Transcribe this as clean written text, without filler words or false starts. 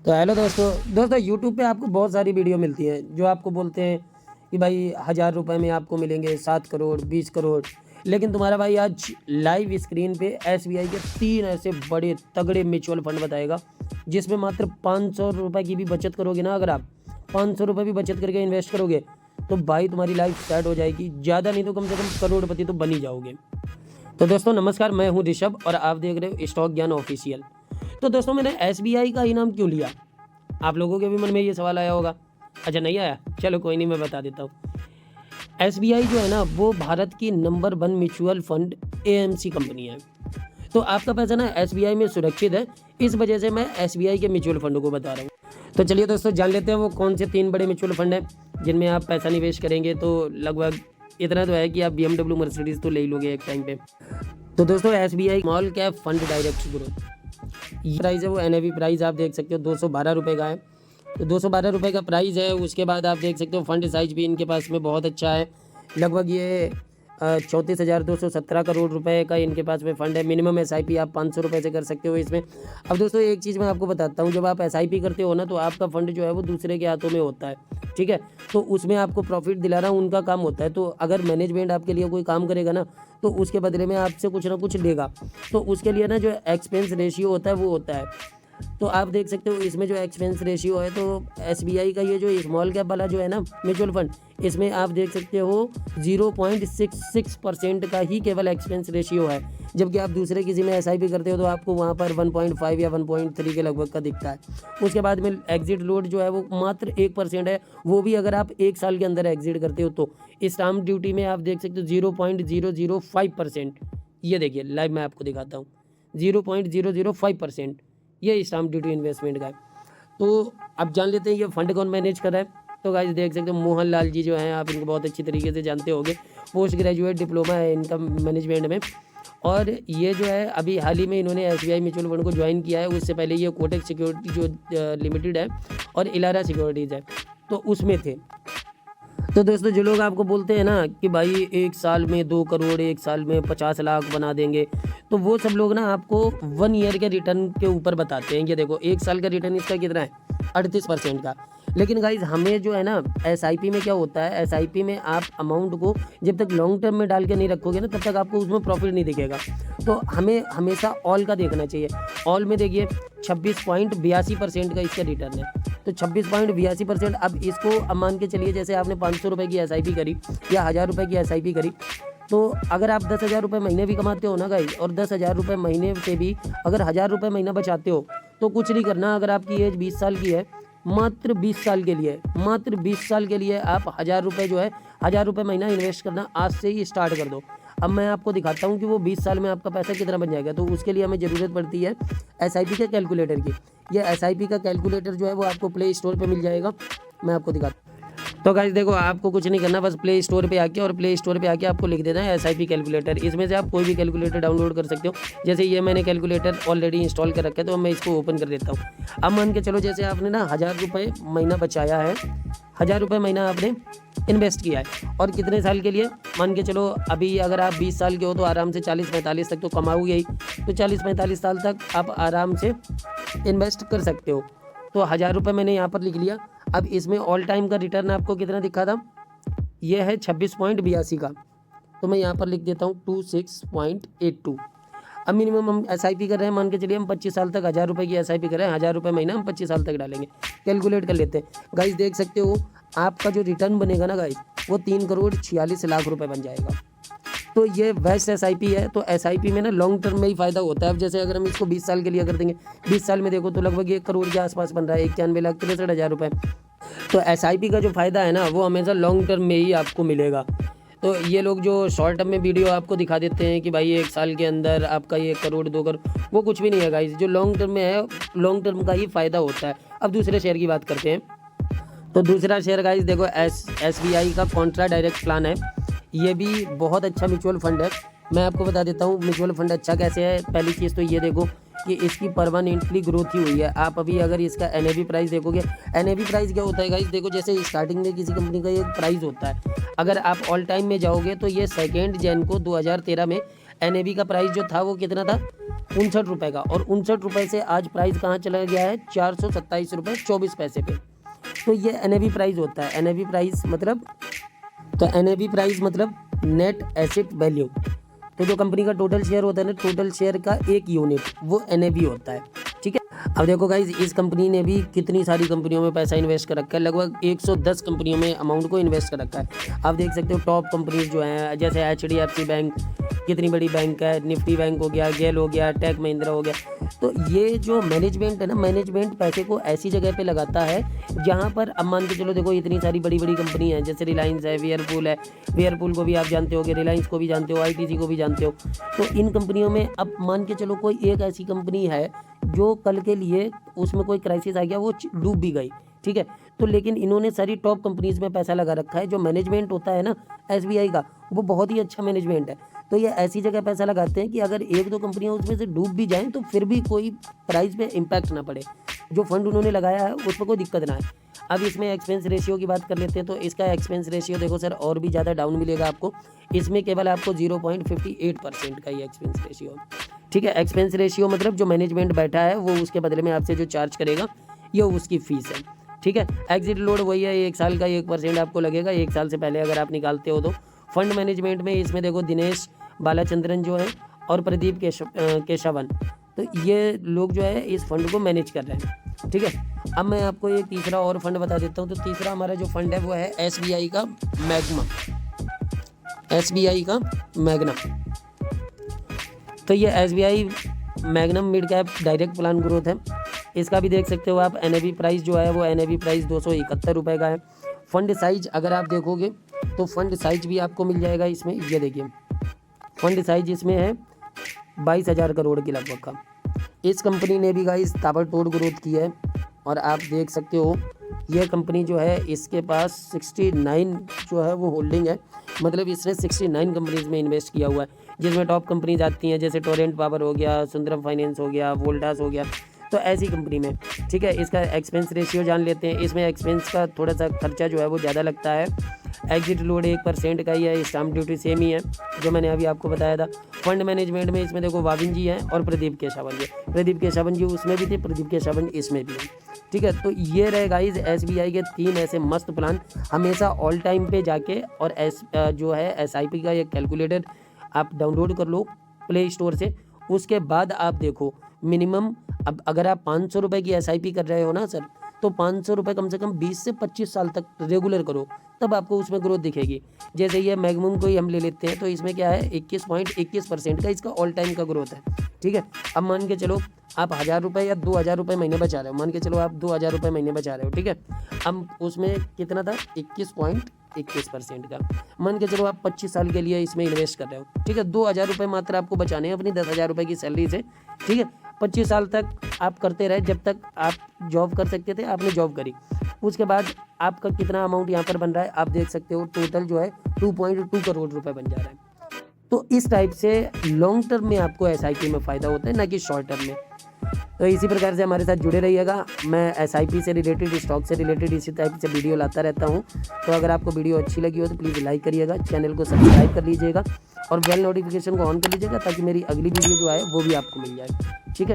तो हेलो दोस्तों यूट्यूब पे आपको बहुत सारी वीडियो मिलती हैं जो आपको बोलते हैं कि भाई 1000 रुपये में आपको मिलेंगे 7 करोड़ 20 करोड़। लेकिन तुम्हारा भाई आज लाइव स्क्रीन पे एसबीआई के 3 ऐसे बड़े तगड़े म्यूचुअल फंड बताएगा जिसमें मात्र 500 रुपये की भी बचत करोगे ना। अगर आप 500 रुपये भी बचत करके इन्वेस्ट करोगे तो भाई तुम्हारी लाइफ सेट हो जाएगी। ज़्यादा नहीं तो कम से कम करोड़पति तो बन ही जाओगे। तो दोस्तों नमस्कार, मैं हूं ऋषभ और आप देख रहे हो स्टॉक ज्ञान ऑफिशियल। तो दोस्तों मैंने एसबीआई का इनाम क्यों लिया, आप लोगों के भी मन में ये सवाल आया होगा। अच्छा नहीं आया, चलो कोई नहीं, मैं बता देता हूँ। एसबीआई जो है ना वो भारत की number 1 mutual fund AMC company है। तो आपका पैसा ना एसबीआई में सुरक्षित है, इस वजह से मैं एसबीआई के म्यूचुअल फंडों को बता रहा हूँ। तो चलिए दोस्तों जान लेते हैं वो कौन से 3 बड़े म्यूचुअल फंड हैं जिनमें आप पैसा निवेश करेंगे तो लगभग इतना तो है कि आप BMW मर्सिडीज तो ले ही लोगे एक टाइम पे। तो दोस्तों SBI small cap fund direct growth, ये प्राइस है वो NAV प्राइस आप देख सकते हो 212 रुपये का है। तो 212 रुपये का प्राइस है। उसके बाद आप देख सकते हो फंड साइज भी इनके पास में बहुत अच्छा है। लगभग ये 34,217 करोड़ रुपए का इनके पास में फंड है। मिनिमम SIP आप 500 रुपये से कर सकते हो इसमें। अब दोस्तों एक चीज़ मैं आपको बताता हूँ, जब आप SIP करते हो ना तो आपका फंड जो है वो दूसरे के हाथों में होता है, ठीक है। तो उसमें आपको प्रॉफिट दिलाना उनका काम होता है। तो अगर मैनेजमेंट आपके लिए कोई काम करेगा ना तो उसके बदले में आपसे कुछ ना कुछ लेगा। तो उसके लिए ना जो एक्सपेंस रेशियो होता है वो होता है। तो आप देख सकते हो इसमें जो एक्सपेंस रेशियो है तो एसबीआई का ये जो स्मॉल कैप वाला जो है ना म्यूचुअल फंड, इसमें आप देख सकते हो 0.66% का ही केवल एक्सपेंस रेशियो है। जबकि आप दूसरे किसी में SIP करते हो तो आपको वहाँ पर 1.5 या 1.3 के लगभग का दिखता है। उसके बाद में एग्जिट लोड जो है वो मात्र 1% है, वो भी अगर आप 1 साल के अंदर एग्जिट करते हो तो। स्टाम्प ड्यूटी में आप देख सकते हो 0.005%। ये देखिए लाइव मैं आपको दिखाता हूँ, 0.005% ये स्टाम्प ड्यूटी इन्वेस्टमेंट का है। तो अब जान लेते हैं ये फंड कौन मैनेज कर रहा है। तो गाइस देख सकते हो मोहन लाल जी जो हैं, आप इनको बहुत अच्छी तरीके से जानते होंगे। पोस्ट ग्रेजुएट डिप्लोमा है इनका मैनेजमेंट में। और ये जो है अभी हाल ही में इन्होंने SBI म्यूचुअल फंड को ज्वाइन किया है। उससे पहले ये कोटक सिक्योरिटी जो लिमिटेड है और इलारा सिक्योरिटीज़ है तो उसमें थे। तो दोस्तों जो लोग आपको बोलते हैं ना कि भाई 1 साल में 2 करोड़, 1 साल में 50 लाख बना देंगे, तो वो सब लोग ना आपको 1 ईयर के रिटर्न के ऊपर बताते हैं। ये देखो 1 साल का रिटर्न इसका कितना है, 38% का। लेकिन गाइज हमें जो है ना SIP में क्या होता है, SIP में आप अमाउंट को जब तक लॉन्ग टर्म में डाल के नहीं रखोगे ना तब तक आपको उसमें प्रॉफिट नहीं दिखेगा। तो हमें हमेशा ऑल का देखना चाहिए। ऑल में देखिए 26.82% का इसका रिटर्न है। तो 26.82%। अब इसको अब मान के चलिए जैसे आपने 500 रुपये की SIP करी या 1000 रुपये की SIP करी, तो अगर आप 10,000 रुपये महीने भी कमाते हो ना गाइज, और 10,000 रुपये महीने से भी अगर 1000 रुपये महीना बचाते हो तो कुछ नहीं करना। अगर आपकी एज 20 साल की है, मात्र 20 साल के लिए, मात्र 20 साल के लिए आप 1000 रुपये जो है 1000 रुपये महीना इन्वेस्ट करना आज से ही स्टार्ट कर दो। अब मैं आपको दिखाता हूँ कि वो 20 साल में आपका पैसा कितना बन जाएगा। तो उसके लिए हमें ज़रूरत पड़ती है SIP के कैलकुलेटर की। ये SIP का कैलकुलेटर जो है वो आपको प्ले स्टोर पे मिल जाएगा। मैं आपको दिखाता हूँ। तो गाइस देखो आपको कुछ नहीं करना, बस प्ले स्टोर पे आके आपको लिख देना है SIP कैलकुलेटर। इसमें से आप कोई भी कैलकुलेटर डाउनलोड कर सकते हो। जैसे ये मैंने कैलकुलेटर ऑलरेडी इंस्टॉल कर रखा है तो मैं इसको ओपन कर देता हूँ। अब मान के चलो जैसे आपने ना 1000 रुपये महीना बचाया है, 1000 रुपये महीना आपने इन्वेस्ट किया है और कितने साल के लिए, मान के चलो अभी अगर आप 20 साल के हो तो आराम से 40-45 तक तो कमाओगे ही। तो 40-45 साल तक आप आराम से इन्वेस्ट कर सकते हो। तो 1000 रुपये मैंने यहाँ पर लिख लिया। अब इसमें ऑल टाइम का रिटर्न आपको कितना दिखा था, ये है 26.82 का। तो मैं यहाँ पर लिख देता हूँ 26.82। अब मिनिमम हम SIP कर रहे हैं, मान के चलिए हम 25 साल तक 1000 रुपये की SIP कर रहे हैं, 1000 रुपये महीना हम 25 साल तक डालेंगे। कैलकुलेट कर लेते हैं गाइस, देख सकते हो आपका जो रिटर्न बनेगा ना गाइस वो 3 करोड़ 46 लाख रुपये बन जाएगा। तो ये बेस्ट SIP है। तो SIP में ना लॉन्ग टर्म में ही फ़ायदा होता है। अब जैसे अगर हम इसको 20 साल के लिए कर देंगे, 20 साल में देखो तो लगभग 1 करोड़ के आसपास बन रहा है, 91,63,000 रुपये। तो SIP का जो फ़ायदा है ना वो हमेशा लॉन्ग टर्म में ही आपको मिलेगा। तो ये लोग जो शॉर्ट टर्म में वीडियो आपको दिखा देते हैं कि भाई 1 साल के अंदर आपका 1 करोड़ 2 करोड़, वो कुछ भी नहीं है गाइस। जो लॉन्ग टर्म में है, लॉन्ग टर्म का ही फ़ायदा होता है। अब दूसरे शेयर की बात करते हैं। तो दूसरा शेयर गाइस देखो SBI का कॉन्ट्रा डायरेक्ट प्लान है। ये भी बहुत अच्छा म्यूचुअल फंड है। मैं आपको बता देता हूँ म्यूचुअल फंड अच्छा कैसे है। पहली चीज़ तो ये देखो कि इसकी परमानेंटली ग्रोथ ही हुई है। आप अभी अगर इसका NAV प्राइस देखोगे, NAV प्राइस क्या होता है गाइस, देखो जैसे स्टार्टिंग में किसी कंपनी का एक प्राइस होता है। अगर आप ऑल टाइम में जाओगे तो ये 2 जैन को 2013 में NAV का प्राइस जो था वो कितना था, ₹59 का, और ₹59 से आज प्राइस कहाँ चला गया है, ₹427.24 पे। तो ये NAV प्राइस होता है। NAV प्राइस मतलब, तो NAV प्राइस मतलब नेट एसेट वैल्यू। तो जो कंपनी का टोटल शेयर होता है ना, टोटल शेयर का एक यूनिट, वो NAV होता है। ठीक है, अब देखो गाइज, इस कंपनी ने भी कितनी सारी कंपनियों में पैसा इन्वेस्ट कर रखा है, लगभग 110 कंपनियों में अमाउंट को इन्वेस्ट कर रखा है। आप देख सकते हो टॉप कंपनीज जो हैं, जैसे HDFC बैंक, कितनी बड़ी बैंक है, निफ्टी बैंक हो गया, गेल हो गया, टेक महिंद्रा हो गया। तो ये जो मैनेजमेंट है ना, मैनेजमेंट पैसे को ऐसी जगह पे लगाता है जहाँ पर, अब मान के चलो, देखो इतनी सारी बड़ी बड़ी कंपनी है, जैसे रिलायंस है, वेयरपूल है, वेयरपूल को भी आप जानते होगे, रिलायंस को भी जानते हो, ITC को भी जानते हो। तो इन कंपनियों में अब मान के चलो कोई एक ऐसी कंपनी है जो कल के लिए उसमें कोई क्राइसिस आ गया, वो डूब भी गई, ठीक है। तो लेकिन इन्होंने सारी टॉप कंपनीज में पैसा लगा रखा है। जो मैनेजमेंट होता है ना SBI का, वो बहुत ही अच्छा मैनेजमेंट है। तो ये ऐसी जगह पैसा लगाते हैं कि अगर एक दो कंपनियां उसमें से डूब भी जाएं तो फिर भी कोई प्राइस पे इम्पैक्ट ना पड़े, जो फंड उन्होंने लगाया है उस पर कोई दिक्कत ना आए। अब इसमें एक्सपेंस रेशियो की बात कर लेते हैं। तो इसका एक्सपेंस रेशियो देखो सर, और भी ज़्यादा डाउन मिलेगा आपको। इसमें केवल आपको 0.58% का ही एक्सपेंस रेशियो, ठीक है। एक्सपेंस रेशियो मतलब जो मैनेजमेंट बैठा है वो उसके बदले में आपसे जो चार्ज करेगा ये उसकी फीस है, ठीक है। एग्जिट लोड वही है, 1 साल का 1% आपको लगेगा, 1 साल से पहले अगर आप निकालते हो तो। फंड मैनेजमेंट में इसमें देखो दिनेश बालाचंद्रन जो है और प्रदीप केशवन, तो ये लोग जो है इस फंड को मैनेज कर रहे हैं, ठीक है। अब मैं आपको एक तीसरा और फंड बता देता हूँ। तो तीसरा हमारा जो फंड है वो है SBI का मैग्मा, SBI का मैग्ना। तो ये SBI magnum mid cap direct plan growth है। इसका भी देख सकते हो आप। NAV प्राइस जो है वो NAV प्राइस ₹271 का है। फंड साइज अगर आप देखोगे तो फंड साइज भी आपको मिल जाएगा इसमें। ये देखिए फंड साइज इसमें है 22,000 करोड़ के लगभग का। इस कंपनी ने भी गाइस ताबड़तोड़ ग्रोथ की है, और आप देख सकते हो ये कंपनी जो है इसके पास 69 जो है वो होल्डिंग है, मतलब इसने 69 कंपनीज में इन्वेस्ट किया हुआ है, जिसमें टॉप कंपनीज आती हैं जैसे टोरेंट पावर हो गया, सुंदरम फाइनेंस हो गया, वोल्टास हो गया। तो ऐसी कंपनी में, ठीक है। इसका एक्सपेंस रेशियो जान लेते हैं। इसमें एक्सपेंस का थोड़ा सा खर्चा जो है वो ज़्यादा लगता है। एग्जिट लोड 1% का ही है, स्टाम्प ड्यूटी सेम ही है जो मैंने अभी आपको बताया था। फंड मैनेजमेंट में इसमें देखो वाविन जी हैं और प्रदीप केशवन जी। प्रदीप केशवन जी उसमें भी थे, प्रदीप केशवन इसमें भी है, ठीक है। तो ये रहे गाइज SBI के 3 ऐसे मस्त प्लान। हमेशा ऑल टाइम पे जाके और जो है SIP का ये कैलकुलेटर आप डाउनलोड कर लो प्ले स्टोर से। उसके बाद आप देखो मिनिमम, अब अगर आप 500 रुपये की SIP कर रहे हो ना सर, तो 500 रुपये कम से कम 20 से 25 साल तक रेगुलर करो, तब आपको उसमें ग्रोथ दिखेगी। जैसे ये मैग्मूम को ही हम ले लेते हैं, तो इसमें क्या है 21.21% का इसका ऑल टाइम का ग्रोथ है, ठीक है। अब मान के चलो आप 1,000 रुपये या 2,000 रुपये महीने बचा रहे हो, मान के चलो आप 2,000 रुपये महीने बचा रहे हो, ठीक है। अब उसमें कितना था 21.21% का, मान के चलो आप 25 साल के लिए इसमें इन्वेस्ट कर रहे हो, ठीक है। 2,000 रुपये मात्र आपको बचाने हैं अपनी 10,000 रुपये की सैलरी से, ठीक है। 25 साल तक आप करते रहे, जब तक आप जॉब कर सकते थे आपने जॉब करी। उसके बाद आपका कितना अमाउंट यहाँ पर बन रहा है आप देख सकते हो, टोटल जो है 2.2 करोड़ रुपए बन जा रहा है। तो इस टाइप से लॉन्ग टर्म में आपको SIP में फ़ायदा होता है, ना कि शॉर्ट टर्म में। तो इसी प्रकार से हमारे साथ जुड़े रहिएगा। मैं SIP से रिलेटेड, स्टॉक से रिलेटेड इसी टाइप से वीडियो लाता रहता हूँ। तो अगर आपको वीडियो अच्छी लगी हो तो प्लीज़ लाइक करिएगा, चैनल को सब्सक्राइब कर लीजिएगा और बेल नोटिफिकेशन को ऑन कर लीजिएगा, ताकि मेरी अगली वीडियो जो है वो भी आपको मिल जाए, ठीक है।